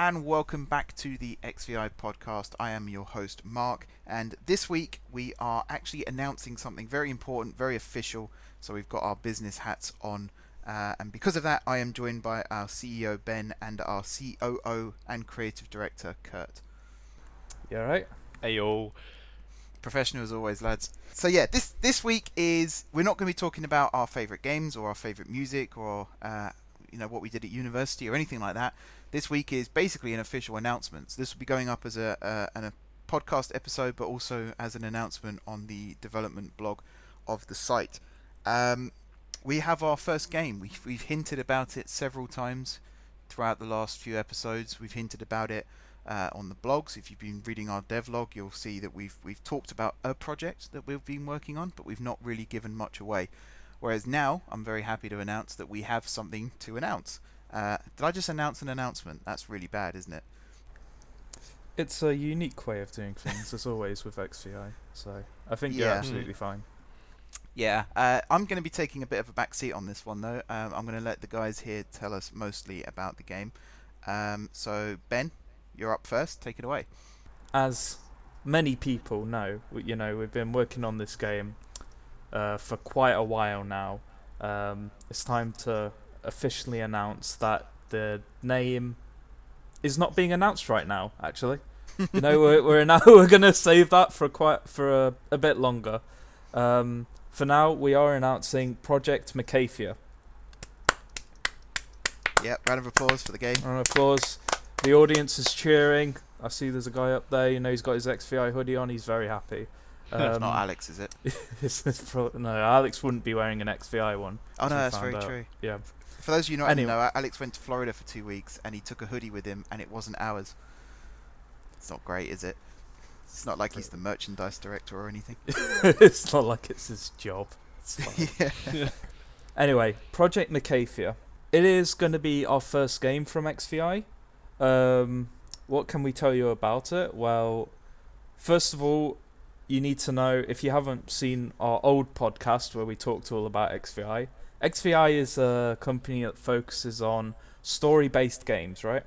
and welcome back to the XVI podcast. I am your host, Mark, and this week we are actually announcing something very important, very official. So we've got our business hats on, and because of that, I am joined by our CEO, Ben, and our COO and creative director, Kurt. You alright? Hey all. Professional as always, lads. So yeah, this week is, we're not going to be talking about our favourite games or our favourite music or what we did at university or anything like that. This week is basically an official announcement. So this will be going up as a podcast episode, but also as an announcement on the development blog of the site. We have our first game. We've hinted about it several times throughout the last few episodes. We've hinted about it on the blogs. If you've been reading our devlog, you'll see that we've talked about a project that we've been working on, but we've not really given much away. Whereas now, I'm very happy to announce that we have something to announce. Did I just announce an announcement? That's really bad, isn't it? It's a unique way of doing things, as always, with XVI. So I think you're absolutely fine. Yeah, I'm going to be taking a bit of a back seat on this one, though. I'm going to let the guys here tell us mostly about the game. So, Ben, you're up first. Take it away. As many people know, we've been working on this game for quite a while now. It's time to officially announce that the name is not being announced right now. Actually, we're gonna save that for a bit longer. For now, we are announcing Project MCAIFIA. Yep, round of applause for the game. Round of applause. The audience is cheering. I see there's a guy up there. He's got his XVI hoodie on. He's very happy. It's not Alex, is it? No, Alex wouldn't be wearing an XVI one. Oh no, that's very true. Yeah. For those of you not know, Alex went to Florida for 2 weeks and he took a hoodie with him and it wasn't ours. It's not great, is it? It's not like he's the merchandise director or anything. It's not like it's his job. Yeah. Anyway, Project MCAIFIA. It is going to be our first game from XVI. What can we tell you about it? Well, first of all, you need to know, if you haven't seen our old podcast where we talked all about XVI, XVI is a company that focuses on story-based games, right?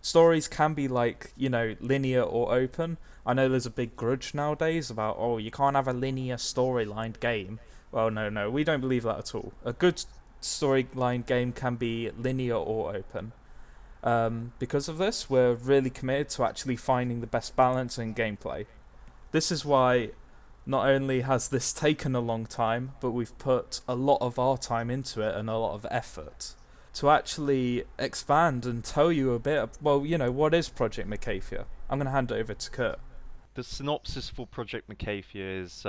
Stories can be linear or open. I know there's a big grudge nowadays about, you can't have a linear storyline game. Well, no, we don't believe that at all. A good storyline game can be linear or open. Because of this, we're really committed to actually finding the best balance in gameplay. This is why not only has this taken a long time, but we've put a lot of our time into it and a lot of effort to actually expand and tell you a bit what is Project MCAIFIA? I'm going to hand it over to Kurt. The synopsis for Project MCAIFIA is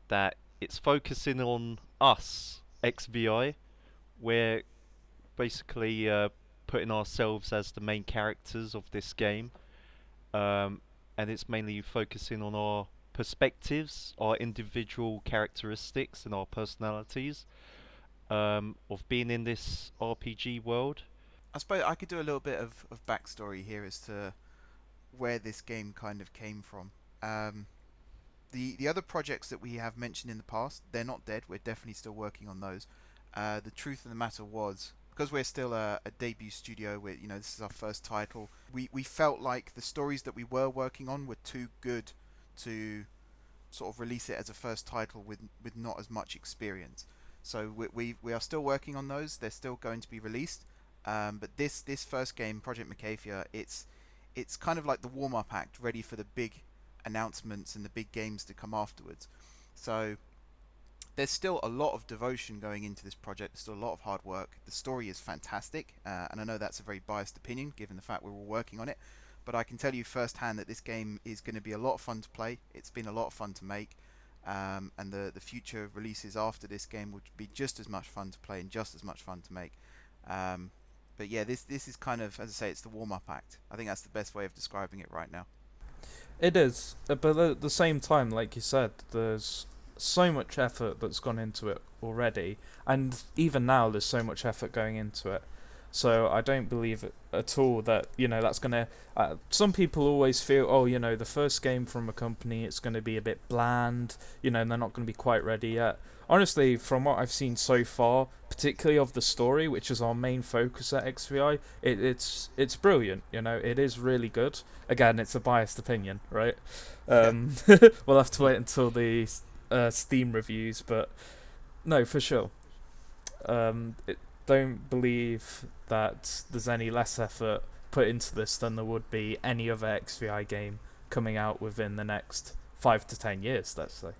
that it's focusing on us, XVI. We're basically putting ourselves as the main characters of this game. And it's mainly focusing on our perspectives, our individual characteristics and our personalities of being in this RPG world. I suppose I could do a little bit of backstory here as to where this game kind of came from. The other projects that we have mentioned in the past, they're not dead. We're definitely still working on those. The truth of the matter was, because we're still a debut studio, this is our first title, we felt like the stories that we were working on were too good to sort of release it as a first title with not as much experience. So we are still working on those. They're still going to be released. But this first game, Project MCAIFIA, it's kind of like the warm-up act, ready for the big announcements and the big games to come afterwards. So there's still a lot of devotion going into this project. There's still a lot of hard work. The story is fantastic, and I know that's a very biased opinion given the fact we're all working on it, but I can tell you firsthand that this game is going to be a lot of fun to play. It's been a lot of fun to make, and the future releases after this game would be just as much fun to play and just as much fun to make. But yeah, this is kind of, as I say, it's the warm-up act. I think that's the best way of describing it right now. It is, but at the same time, like you said, there's so much effort that's gone into it already, and even now there's so much effort going into it. So I don't believe at all that that's gonna. Some people always feel, oh, the first game from a company, it's going to be a bit bland, and they're not going to be quite ready yet. Honestly, from what I've seen so far, particularly of the story, which is our main focus at XVI, it's brilliant. It is really good. Again, it's a biased opinion, right? Yeah. We'll have to wait until the Steam reviews, but no, for sure. Don't believe that there's any less effort put into this than there would be any other XVI game coming out within the next 5 to 10 years, let's say.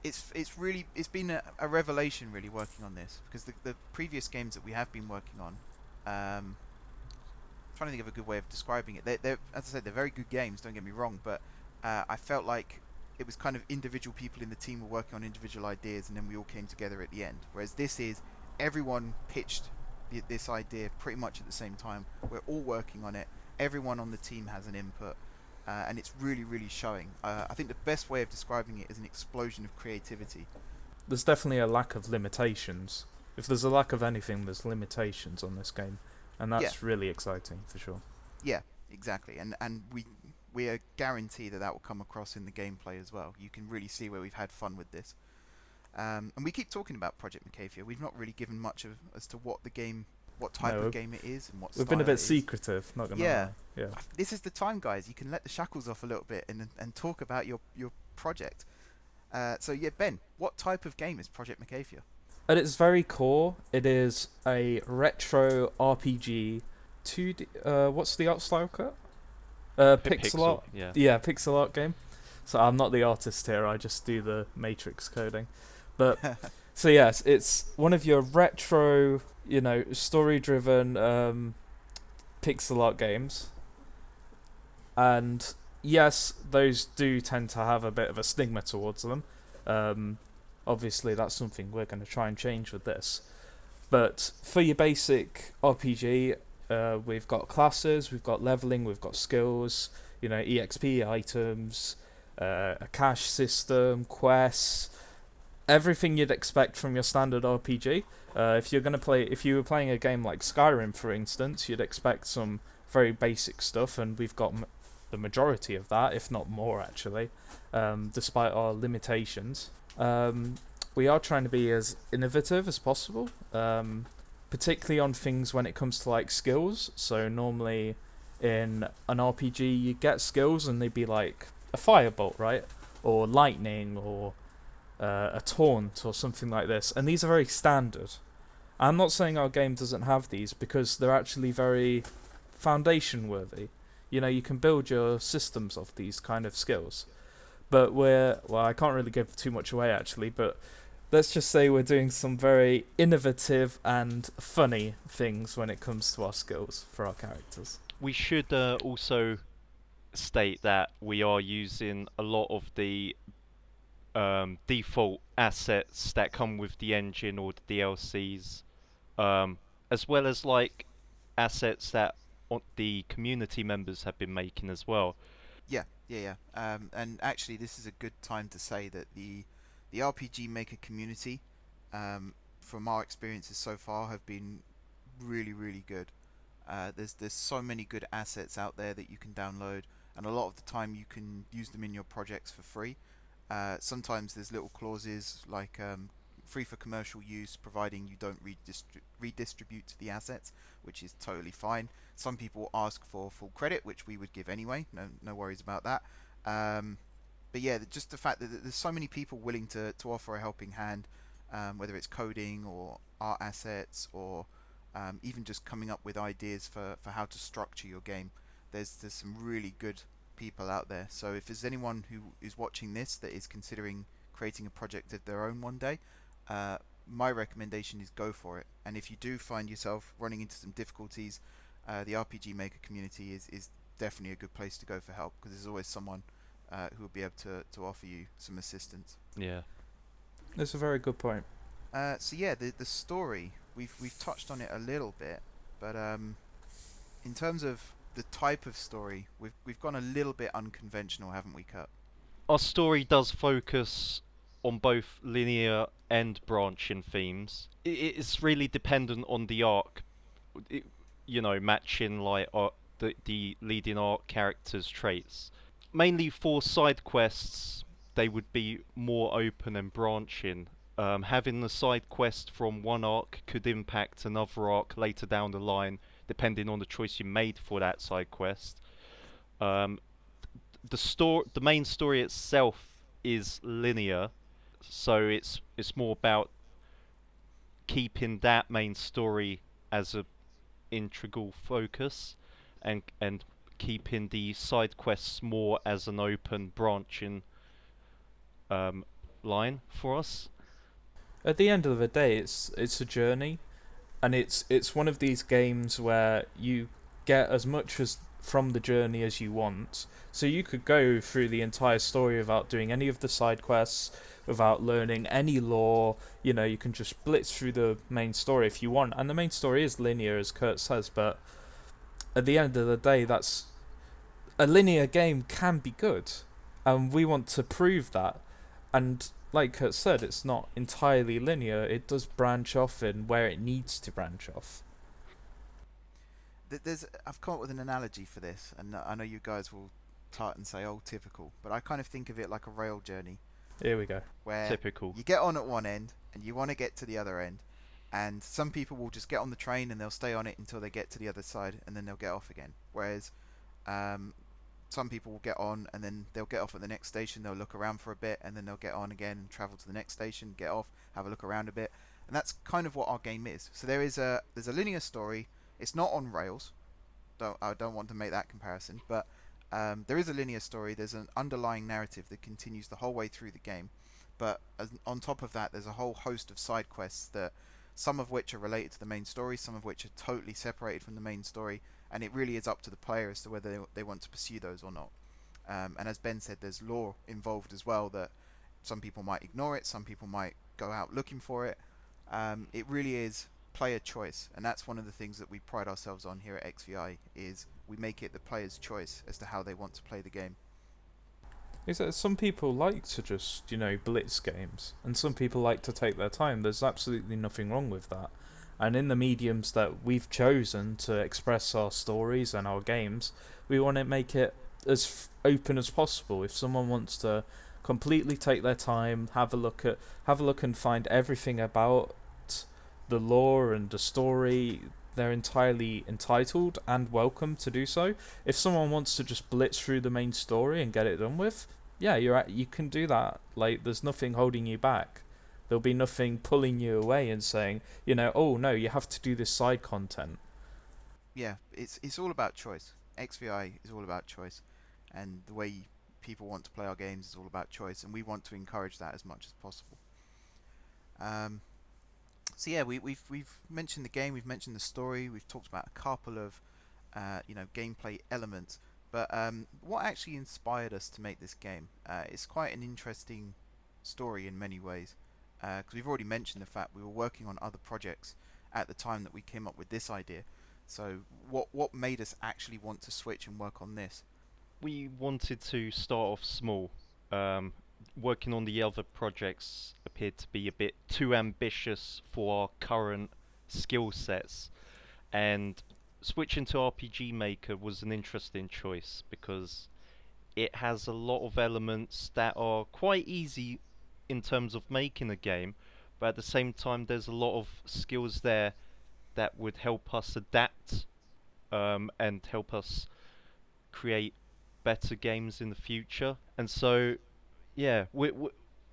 It's been a revelation really working on this, because the previous games that we have been working on, trying to think of a good way of describing it. They're, as I said, they're very good games, don't get me wrong, but I felt like it was kind of individual people in the team were working on individual ideas, and then we all came together at the end. Whereas this is, everyone pitched this idea pretty much at the same time. We're all working on it. Everyone on the team has an input, and it's really, really showing. I think the best way of describing it is an explosion of creativity. There's definitely a lack of limitations. If there's a lack of anything, there's limitations on this game, and that's really exciting for sure. Yeah, exactly, and we are guaranteed that will come across in the gameplay as well. You can really see where we've had fun with this. And we keep talking about Project MCAIFIA. We've not really given much as to what type of game it is, and what we've been a style bit secretive, not gonna lie. Yeah. This is the time, guys. You can let the shackles off a little bit and talk about your project. So yeah, Ben, what type of game is Project MCAIFIA? At its very core, it is a retro RPG. 2D. What's the art style cut? Pixel art. Yeah, pixel art game. So I'm not the artist here. I just do the matrix coding. But so yes, it's one of your retro, story-driven pixel art games. And yes, those do tend to have a bit of a stigma towards them. Obviously, that's something we're going to try and change with this. But for your basic RPG, we've got classes, we've got leveling, we've got skills, EXP items, a cash system, quests, everything you'd expect from your standard RPG. If you were playing a game like Skyrim, for instance, you'd expect some very basic stuff, and we've got the majority of that, if not more, actually, despite our limitations. We are trying to be as innovative as possible, particularly on things when it comes to like skills. So normally in an RPG you get skills and they'd be like a firebolt, right? Or lightning, or a taunt, or something like this. And these are very standard. I'm not saying our game doesn't have these, because they're actually very foundation worthy. You can build your systems off these kind of skills. But I can't really give too much away actually, but let's just say we're doing some very innovative and funny things when it comes to our skills for our characters. We should also state that we are using a lot of the default assets that come with the engine or the DLCs, as well as like assets that the community members have been making as well. Yeah. And actually, this is a good time to say that the RPG Maker community, from our experiences so far, have been really, really good. There's so many good assets out there that you can download, and a lot of the time you can use them in your projects for free. Sometimes there's little clauses like free for commercial use, providing you don't redistribute the assets, which is totally fine. Some people ask for full credit, which we would give anyway. No worries about that. But yeah, just the fact that there's so many people willing to offer a helping hand, whether it's coding or art assets, or even just coming up with ideas for how to structure your game. There's some really good people out there. So if there's anyone who is watching this that is considering creating a project of their own one day, my recommendation is go for it. And if you do find yourself running into some difficulties, the RPG Maker community is definitely a good place to go for help, because there's always someone who will be able to offer you some assistance. Yeah, that's a very good point. So yeah, the story, we've touched on it a little bit, but in terms of the type of story, we've gone a little bit unconventional, haven't we, Kurt? Our story does focus on both linear and branching themes. It's really dependent on the arc. matching like the leading arc characters' traits. Mainly for side quests, they would be more open and branching. Having the side quest from one arc could impact another arc later down the line, depending on the choice you made for that side quest. Um, the main story itself is linear, so it's more about keeping that main story as a integral focus, and keeping the side quests more as an open branching um, line for us. At the end of the day, it's a journey, and it's one of these games where you get as much as from the journey as you want. So you could go through the entire story without doing any of the side quests, without learning any lore. You can just blitz through the main story if you want, and the main story is linear, as Kurt says. But at the end of the day, that's a linear game can be good, and we want to prove that. And like Kurt said, it's not entirely linear. It does branch off in where it needs to branch off. I've come up with an analogy for this, and I know you guys will tart and say, "Oh, typical," but I kind of think of it like a rail journey, Here we go. where Typical. you get on at one end and you want to get to the other end, and some people will just get on the train and they'll stay on it until they get to the other side, and then they'll get off again. Whereas um, some people will get on and then they'll get off at the next station, they'll look around for a bit, and then they'll get on again and travel to the next station, get off, have a look around a bit, and that's kind of what our game is. So there's a linear story. It's not on rails. I don't want to make that comparison, but there is a linear story. There's an underlying narrative that continues the whole way through the game, but on top of that, there's a whole host of side quests that some of which are related to the main story, some of which are totally separated from the main story, and it really is up to the player as to whether they want to pursue those or not. And as Ben said, there's lore involved as well that some people might ignore it, some people might go out looking for it. It really is player choice, and that's one of the things that we pride ourselves on here at XVI, is we make it the player's choice as to how they want to play the game. Some people like to just, blitz games, and some people like to take their time. There's absolutely nothing wrong with that. And in the mediums that we've chosen to express our stories and our games, we want to make it as open as possible. If someone wants to completely take their time, have a look and find everything about the lore and the story, they're entirely entitled and welcome to do so. If someone wants to just blitz through the main story and get it done with, yeah, you can do that. Like, there's nothing holding you back. There'll be nothing pulling you away and saying, oh no, you have to do this side content. Yeah, it's all about choice. XVI is all about choice, and the way people want to play our games is all about choice, and we want to encourage that as much as possible. So yeah, we've mentioned the game, we've mentioned the story, we've talked about a couple of gameplay elements, but what actually inspired us to make this game? It's quite an interesting story in many ways, because we've already mentioned the fact we were working on other projects at the time that we came up with this idea. So what made us actually want to switch and work on this? We wanted to start off small. Working on the other projects appeared to be a bit too ambitious for our current skill sets, and switching to RPG Maker was an interesting choice because it has a lot of elements that are quite easy in terms of making a game, but at the same time there's a lot of skills there that would help us adapt, and help us create better games in the future. And so, yeah, we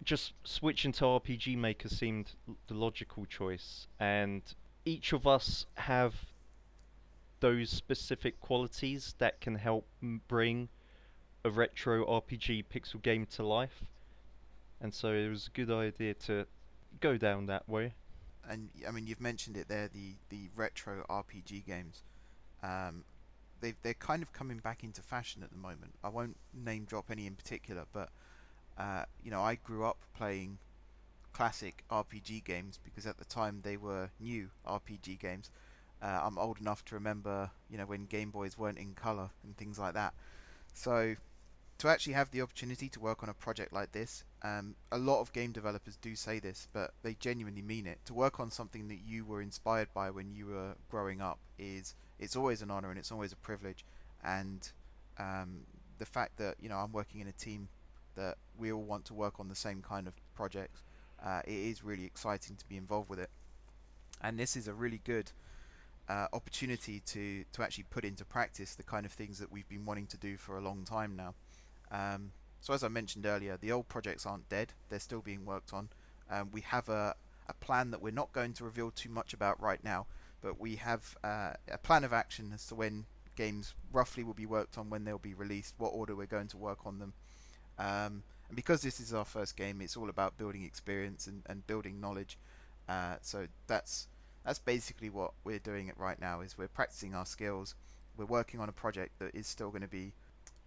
just switching to RPG Maker seemed the logical choice. And each of us have those specific qualities that can help bring a retro RPG pixel game to life. And so it was a good idea to go down that way. And I mean, you've mentioned it there, the retro RPG games. They're kind of coming back into fashion at the moment. I won't name drop any in particular, but I grew up playing classic RPG games because at the time they were new RPG games. I'm old enough to remember, when Game Boys weren't in color and things like that. So to actually have the opportunity to work on a project like this, a lot of game developers do say this, but they genuinely mean it. To work on something that you were inspired by when you were growing up is it's always an honor and it's always a privilege. And the fact that I'm working in a team that we all want to work on the same kind of projects, it is really exciting to be involved with it. And this is a really good opportunity to actually put into practice the kind of things that we've been wanting to do for a long time now. So as I mentioned earlier, the old projects aren't dead; they're still being worked on. We have a plan that we're not going to reveal too much about right now, but we have a plan of action as to when games roughly will be worked on, when they'll be released, what order we're going to work on them. And because this is our first game, it's all about building experience and building knowledge. So that's basically what we're doing it right now. Is we're practicing our skills. We're working on a project that is still going to be,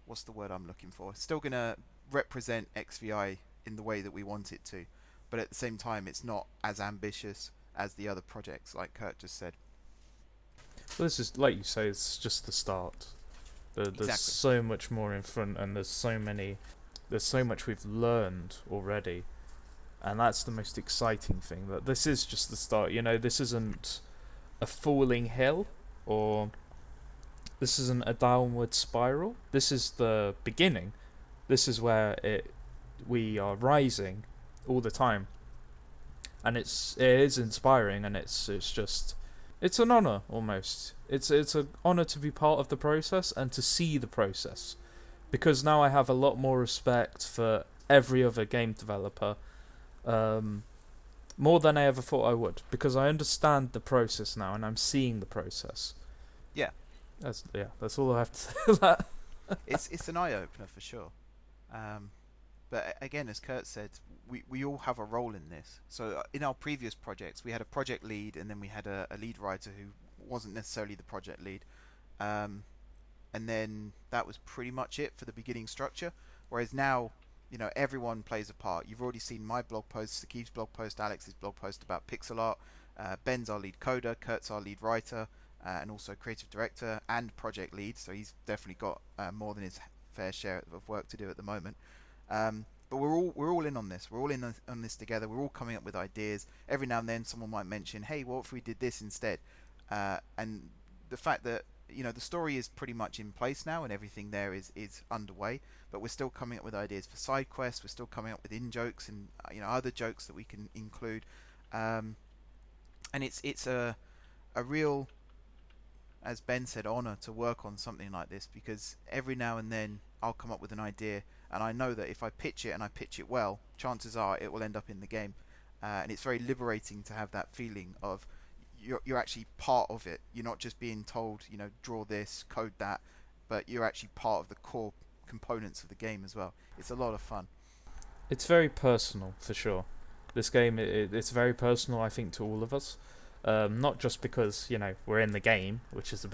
what's the word I'm looking for? Still going to represent XVI in the way that we want it to, but at the same time, it's not as ambitious as the other projects, like Kurt just said. Well, this is, like you say, it's just the start. There's Exactly. so much more in front, and there's so much we've learned already, and that's the most exciting thing. That this is just the start. This isn't a falling hill, or this isn't a downward spiral. This is the beginning. This is where we are rising all the time, and it is inspiring, and it's an honor almost. It's an honor to be part of the process and to see the process, because now I have a lot more respect for every other game developer, more than I ever thought I would, because I understand the process now and I'm seeing the process. Yeah. That's all I have to say to that. It's an eye opener for sure. But again, as Kurt said, we all have a role in this. So in our previous projects, we had a project lead, and then we had a lead writer who wasn't necessarily the project lead. And then that was pretty much it for the beginning structure. Whereas now, everyone plays a part. You've already seen my blog post, Sakib's blog post, Alex's blog post about pixel art. Ben's our lead coder, Kurt's our lead writer, and also creative director and project lead. So he's definitely got more than his fair share of work to do at the moment. But we're all in on this. We're all in on this together. We're all coming up with ideas. Every now and then, someone might mention, "Hey, what if we did this instead?" And the fact that the story is pretty much in place now, and everything there is underway. But we're still coming up with ideas for side quests. We're still coming up with in jokes and other jokes that we can include. And it's a real, as Ben said, honor to work on something like this, because every now and then I'll come up with an idea, and I know that if I pitch it and I pitch it well, chances are it will end up in the game. And it's very liberating to have that feeling of you're actually part of it. You're not just being told, draw this, code that, but you're actually part of the core components of the game as well. It's a lot of fun. It's very personal, for sure. This game, it's very personal, I think, to all of us. Not just because we're in the game, which is a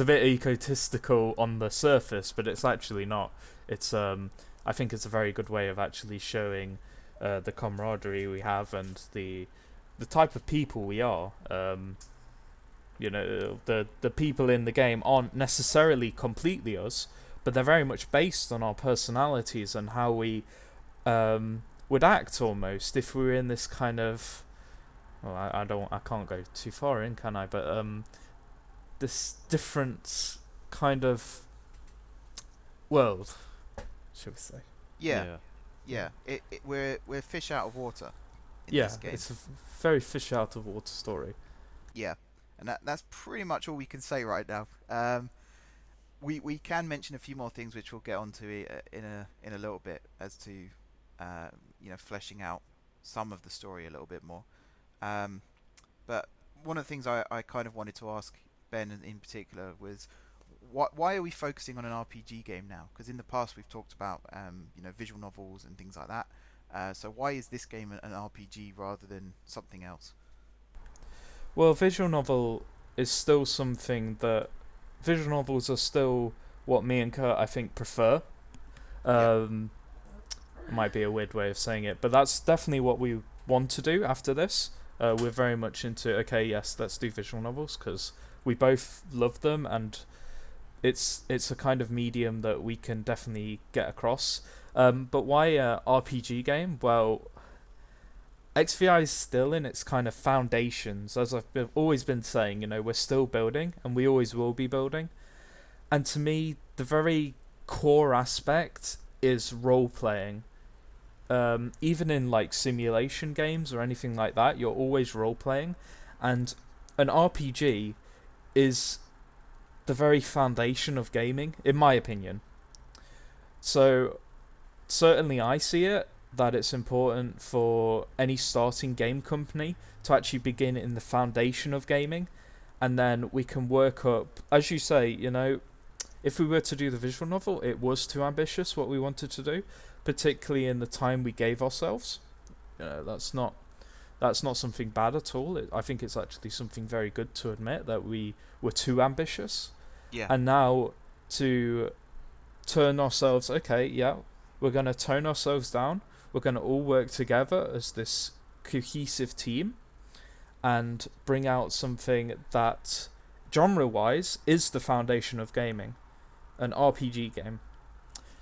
bit egotistical on the surface, but it's actually not. It's I think it's a very good way of actually showing the camaraderie we have and the type of people we are. The people in the game aren't necessarily completely us, but they're very much based on our personalities and how we would act almost if we were in this kind of. Well, I can't go too far in, can I? But this different kind of world, should we say? Yeah. We're fish out of water in Yeah, this game. it's a very fish out of water story. Yeah, and that's pretty much all we can say right now. We can mention a few more things which we'll get onto in a little bit as to fleshing out some of the story a little bit more. But one of the things I kind of wanted to ask Ben in particular was why are we focusing on an RPG game now? Because in the past we've talked about visual novels and things like that. So why is this game an RPG rather than something else? Well, visual novel is still something that visual novels are still what me and Kurt I think prefer. Might be a weird way of saying it, but that's definitely what we want to do after this. We're very much into yes, let's do visual novels because we both love them, and it's a kind of medium that we can definitely get across. But why a RPG game? Well, XVI is still in its kind of foundations, as always been saying. We're still building, and we always will be building. And to me, the very core aspect is role playing. Even in like simulation games or anything like that, you're always role playing, and an RPG is the very foundation of gaming, in my opinion. So certainly I see it that it's important for any starting game company to actually begin in the foundation of gaming, and then we can work up, as you say, if we were to do the visual novel, it was too ambitious what we wanted to do, particularly in the time we gave ourselves. That's not something bad at all. I think it's actually something very good to admit that we were too ambitious. Yeah. And now to turn ourselves, okay, yeah, we're going to tone ourselves down. We're going to all work together as this cohesive team and bring out something that, genre-wise, is the foundation of gaming, an RPG game.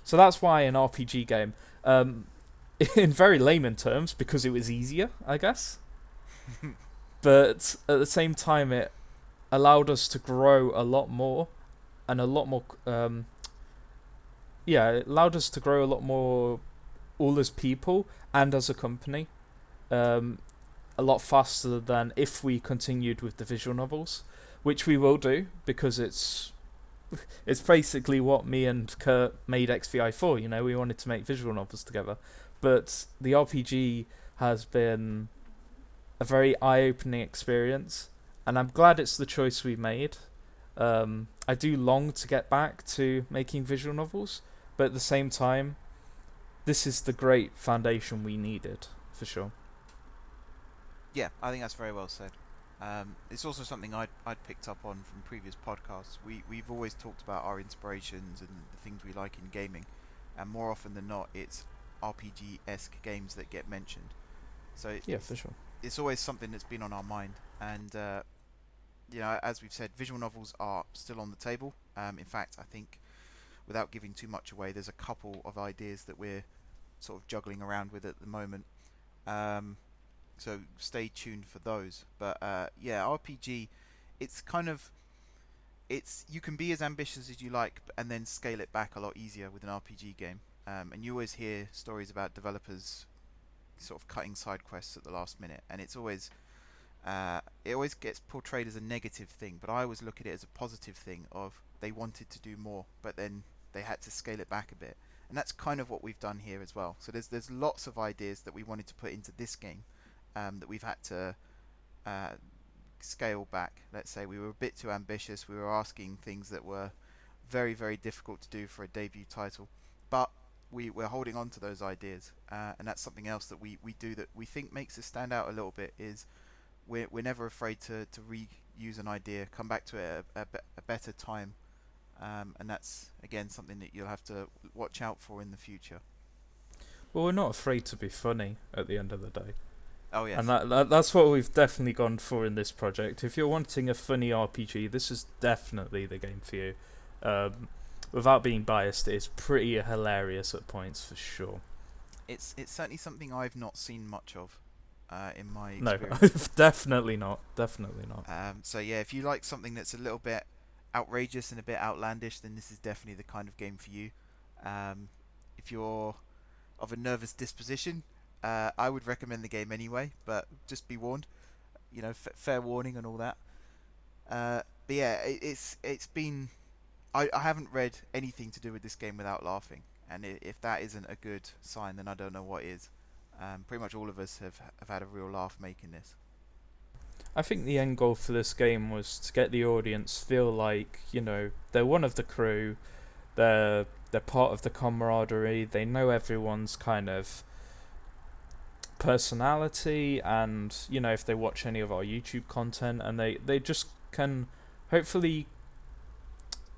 So that's why an RPG game, in very layman terms, because it was easier, I guess. But at the same time, it allowed us to grow a lot more, and a lot more. It allowed us to grow a lot more, all as people and as a company, a lot faster than if we continued with the visual novels, which we will do because it's basically what me and Kurt made XVI for. We wanted to make visual novels together, but the RPG has been a very eye-opening experience, and I'm glad it's the choice we made. I do long to get back to making visual novels, but at the same time, this is the great foundation we needed, for sure. Yeah, I think that's very well said. It's also something I'd picked up on from previous podcasts. We've always talked about our inspirations and the things we like in gaming, and more often than not, it's RPG-esque games that get mentioned. So Yeah, for sure. It's always something that's been on our mind, and as we've said, visual novels are still on the table. In fact, I think, without giving too much away, there's a couple of ideas that we're sort of juggling around with at the moment. So stay tuned for those. But RPG, you can be as ambitious as you like, and then scale it back a lot easier with an RPG game. And you always hear stories about developers sort of cutting side quests at the last minute, and it always gets portrayed as a negative thing. But I always look at it as a positive thing of they wanted to do more, but then they had to scale it back a bit, and that's kind of what we've done here as well. So there's lots of ideas that we wanted to put into this game that we've had to scale back. Let's say we were a bit too ambitious. We were asking things that were very, very difficult to do for a debut title, but we're holding on to those ideas, and that's something else that we do that we think makes us stand out a little bit. Is we're never afraid to reuse an idea, come back to it at a better time. And that's, again, something that you'll have to watch out for in the future. Well, we're not afraid to be funny at the end of the day. Oh, yes. And that's what we've definitely gone for in this project. If you're wanting a funny RPG, this is definitely the game for you. Without being biased, it's pretty hilarious at points, for sure. It's certainly something I've not seen much of in my experience. No, definitely not. Definitely not. So, yeah, if you like something that's a little bit outrageous and a bit outlandish, then this is definitely the kind of game for you. If you're of a nervous disposition, I would recommend the game anyway, but just be warned, fair warning and all that. But yeah, it's been, I haven't read anything to do with this game without laughing, and if that isn't a good sign, then I don't know what is. Pretty much all of us have had a real laugh making this. I think the end goal for this game was to get the audience feel like, they're one of the crew, they're part of the camaraderie, they know everyone's kind of personality, and, if they watch any of our YouTube content, and they just can hopefully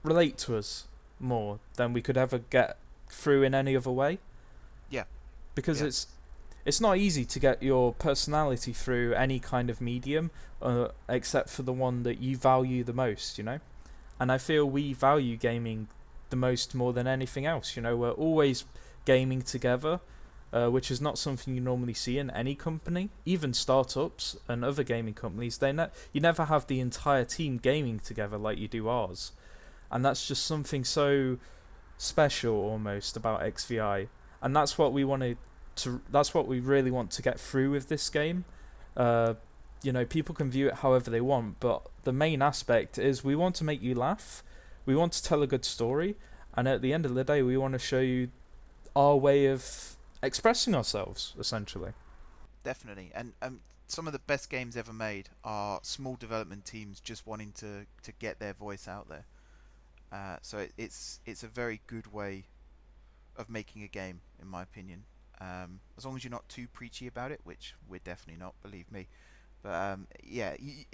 relate to us more than we could ever get through in any other way. Yeah. Because it's not easy to get your personality through any kind of medium, except for the one that you value the most, And I feel we value gaming the most more than anything else. We're always gaming together, which is not something you normally see in any company, even startups and other gaming companies. You never have the entire team gaming together like you do ours, and that's just something so special almost about XVI, and that's what we wanted to. That's what we really want to get through with this game. People can view it however they want, but the main aspect is we want to make you laugh, we want to tell a good story, and at the end of the day, we want to show you our way of expressing ourselves, essentially. Definitely. And some of the best games ever made are small development teams just wanting to get their voice out there. So it's a very good way of making a game, in my opinion. As long as you're not too preachy about it, which we're definitely not, believe me. But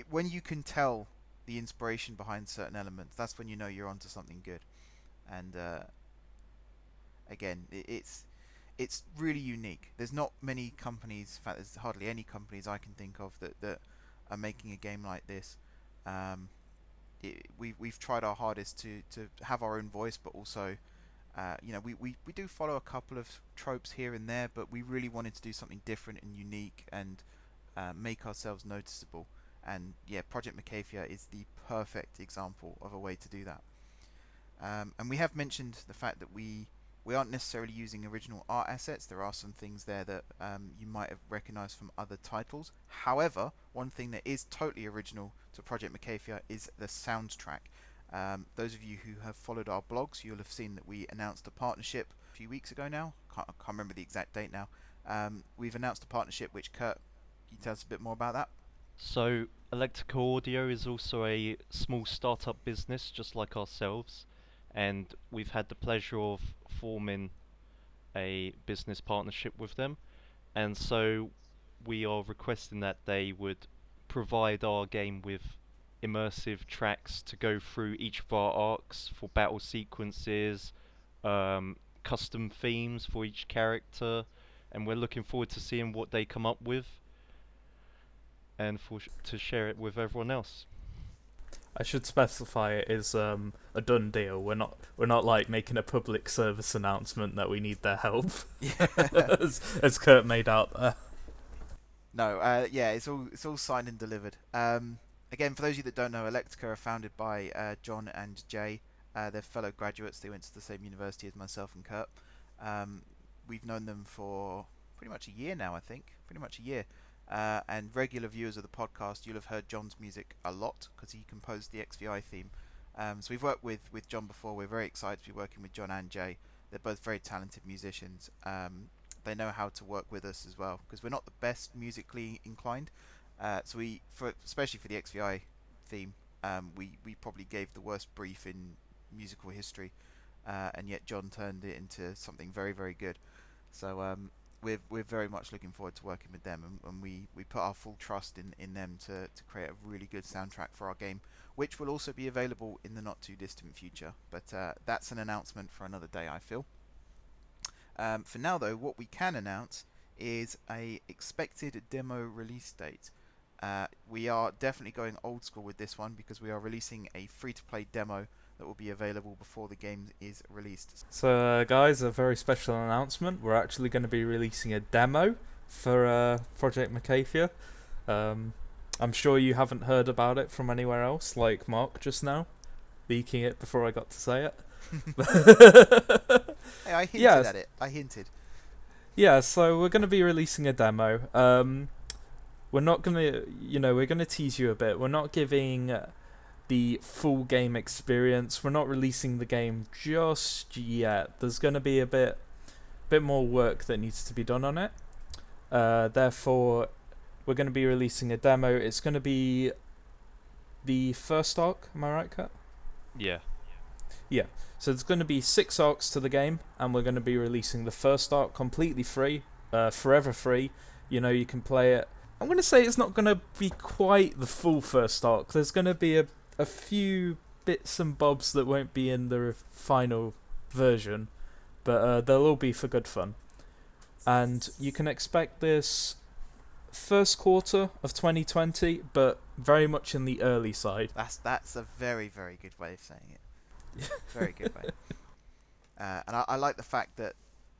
when you can tell the inspiration behind certain elements, that's when you know you're onto something good. And again, it's really unique. There's not many companies, in fact there's hardly any companies I can think of that are making a game like this. We've tried our hardest to have our own voice, but also we do follow a couple of tropes here and there, but we really wanted to do something different and unique and make ourselves noticeable. And yeah, Project MCAIFIA is the perfect example of a way to do that. And we have mentioned the fact that we aren't necessarily using original art assets. There are some things there that you might have recognized from other titles. However, one thing that is totally original to Project MCAIFIA is the soundtrack. Those of you who have followed our blogs, you'll have seen that we announced a partnership a few weeks ago now. I can't remember the exact date now. We've announced a partnership, which Kurt, can you tell us a bit more about that? So, Electrical Audio is also a small startup business, just like ourselves, and we've had the pleasure of forming a business partnership with them, and so we are requesting that they would provide our game with immersive tracks to go through each of our arcs for battle sequences, custom themes for each character, and we're looking forward to seeing what they come up with and to share it with everyone else. I should specify it is a done deal. We're not like making a public service announcement that we need their help, as Kurt made out there. No, it's all signed and delivered. Again, for those of you that don't know, Electica are founded by John and Jay. They're fellow graduates. They went to the same university as myself and Kurt. We've known them for pretty much a year now, I think. Pretty much a year. And regular viewers of the podcast, you'll have heard John's music a lot because he composed the XVI theme. So we've worked with John before. We're very excited to be working with John and Jay. They're both very talented musicians. They know how to work with us as well because we're not the best musically inclined. So especially for the XVI theme, we probably gave the worst brief in musical history, and yet John turned it into something very, very good. So we're very much looking forward to working with them, and we put our full trust in them to create a really good soundtrack for our game, which will also be available in the not too distant future. But that's an announcement for another day, I feel. For now though, what we can announce is a expected demo release date. We are definitely going old school with this one because we are releasing a free-to-play demo that will be available before the game is released. So guys, a very special announcement. We're actually going to be releasing a demo for Project MCAIFIA. I'm sure you haven't heard about it from anywhere else, like Mark just now, leaking it before I got to say it. Hey, I hinted at it. I hinted. Yeah, so we're going to be releasing a demo. We're not going to, we're going to tease you a bit. We're not giving the full game experience. We're not releasing the game just yet. There's going to be a bit more work that needs to be done on it. Therefore, we're going to be releasing a demo. It's going to be the first arc. Am I right, Kat? Yeah. Yeah. So there's going to be 6 arcs to the game, and we're going to be releasing the first arc completely free, forever free. You can play it. I'm going to say it's not going to be quite the full first arc. There's going to be a few bits and bobs that won't be in the final version, but they'll all be for good fun. And you can expect this first quarter of 2020, but very much in the early side. That's a very, very good way of saying it. Very good way. And I like the fact that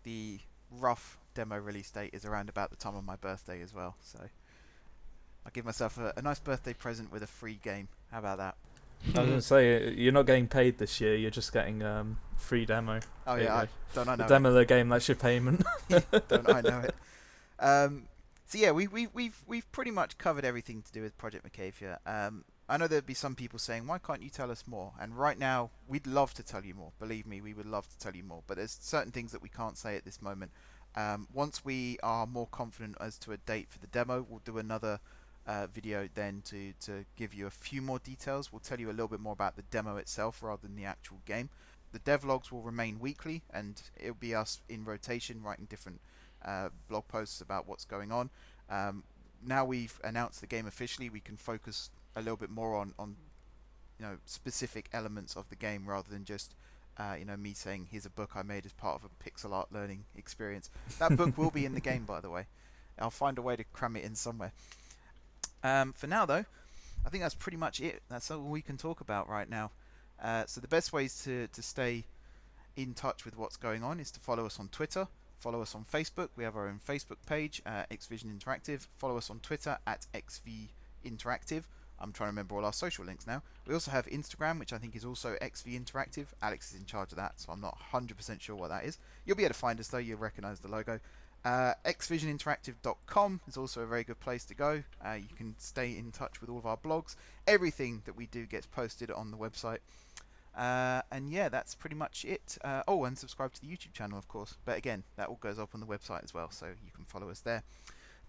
the rough demo release date is around about the time of my birthday as well. So I'll give myself a nice birthday present with a free game. How about that? I was gonna say you're not getting paid this year. You're just getting free demo. Oh There you yeah, go. don't I know The demo of the game. That's your payment. it? Don't I know it? So yeah, we've pretty much covered everything to do with Project MCAIFIA. I know there'd be some people saying, why can't you tell us more? And right now, we'd love to tell you more. Believe me, we would love to tell you more. But there's certain things that we can't say at this moment. Once we are more confident as to a date for the demo, we'll do another video then to give you a few more details. We'll tell you a little bit more about the demo itself rather than the actual game. The devlogs will remain weekly, and it'll be us in rotation writing different blog posts about what's going on. Now we've announced the game officially, we can focus a little bit more on specific elements of the game rather than just me saying here's a book I made as part of a pixel art learning experience. That book will be in the game, by the way. I'll find a way to cram it in somewhere. For now though, I think that's pretty much it. That's all we can talk about right now. So the best ways to stay in touch with what's going on is to follow us on Twitter, follow us on Facebook. We have our own Facebook page, XVision Interactive. Follow us on Twitter at XV Interactive. I'm trying to remember all our social links now. We also have Instagram, which I think is also XV Interactive. Alex is in charge of that, so I'm not 100% sure what that is. You'll be able to find us though, you'll recognise the logo. xvisioninteractive.com is also a very good place to go. You can stay in touch with all of our blogs. Everything that we do gets posted on the website. And yeah, that's pretty much it. And subscribe to the YouTube channel, of course. But again, that all goes up on the website as well, so you can follow us there.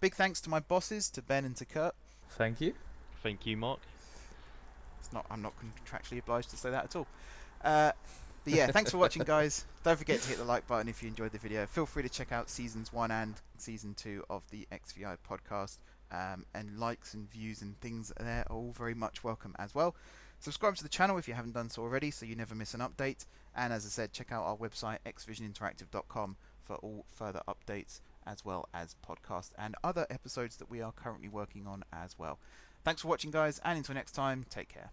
Big thanks to my bosses, to Ben and to Kurt. Thank you. Thank you, Mark. I'm not contractually obliged to say that at all. But yeah, thanks for watching, guys. Don't forget to hit the like button if you enjoyed the video. Feel free to check out seasons 1 and season 2 of the XVI podcast. And likes and views and things there are all very much welcome as well. Subscribe to the channel if you haven't done so already, so you never miss an update. And as I said, check out our website, xvisioninteractive.com, for all further updates, as well as podcasts and other episodes that we are currently working on as well. Thanks for watching, guys, and until next time, take care.